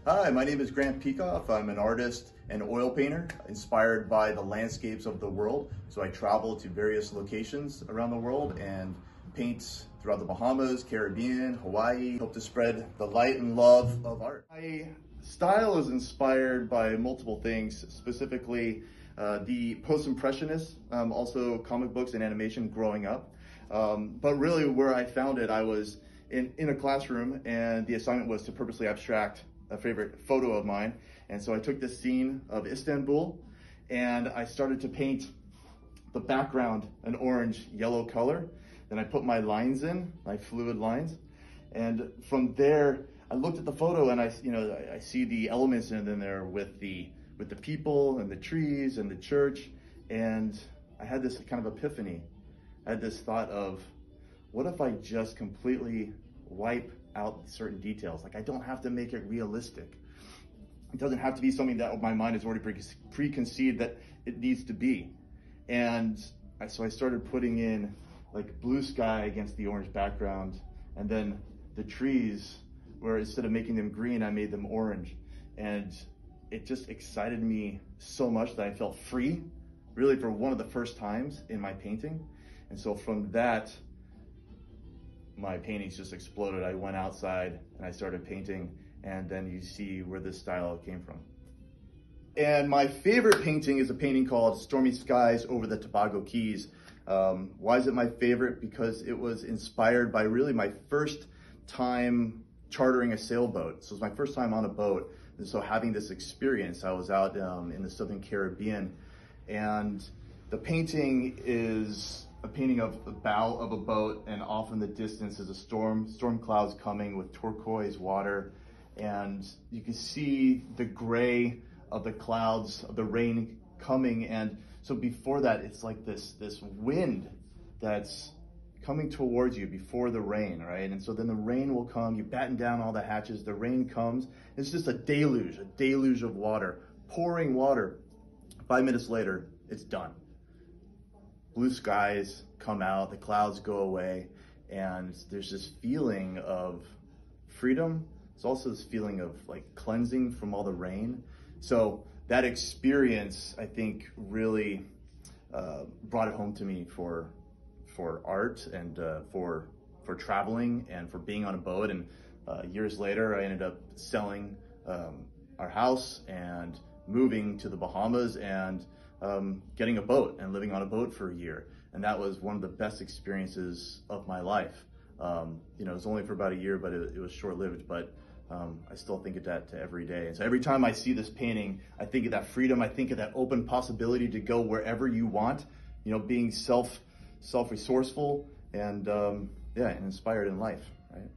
Hi, my name is Grant Pecoff. I'm an artist and oil painter inspired by the landscapes of the world. So I travel to various locations around the world and paint throughout the Bahamas, Caribbean, Hawaii, hope to spread the light and love of art. My style is inspired by multiple things, specifically the post-impressionists, also comic books and animation growing up. But really where I found it, I was in a classroom and the assignment was to purposely abstract a favorite photo of mine. And so I took this scene of Istanbul and I started to paint the background an orange yellow color. Then I put my lines in, my fluid lines. And from there, I looked at the photo and I see the elements in there with the people and the trees and the church. And I had this kind of epiphany. I had this thought of, what if I just completely wipe out certain details? Like, I don't have to make it realistic. It doesn't have to be something that my mind has already preconceived that it needs to be. And so I started putting in like blue sky against the orange background, and then the trees, where instead of making them green, I made them orange. And it just excited me so much that I felt free, really, for one of the first times in my painting. And so from that, my paintings just exploded. I went outside and I started painting, and then you see where this style came from. And my favorite painting is a painting called Stormy Skies over the Tobago Keys. Why is it my favorite? Because it was inspired by really my first time chartering a sailboat. So it was my first time on a boat. And so having this experience, I was out in the Southern Caribbean, and the painting is a painting of the bow of a boat, and off in the distance is a storm clouds coming with turquoise water, and you can see the gray of the clouds of the rain coming. And so before that, it's like this wind that's coming towards you before the rain, right? And so then the rain will come, you batten down all the hatches, the rain comes, it's just a deluge of water, pouring water. 5 minutes later, it's done. Blue skies come out, the clouds go away, and there's this feeling of freedom. It's also this feeling of like cleansing from all the rain. So that experience, I think, really brought it home to me for art and for traveling and for being on a boat. And years later, I ended up selling our house and moving to the Bahamas and getting a boat and living on a boat for a year. And that was one of the best experiences of my life. It was only for about a year, but it was short-lived, but I still think of that to every day. And so every time I see this painting, I think of that freedom. I think of that open possibility to go wherever you want, being self-resourceful and and inspired in life, right?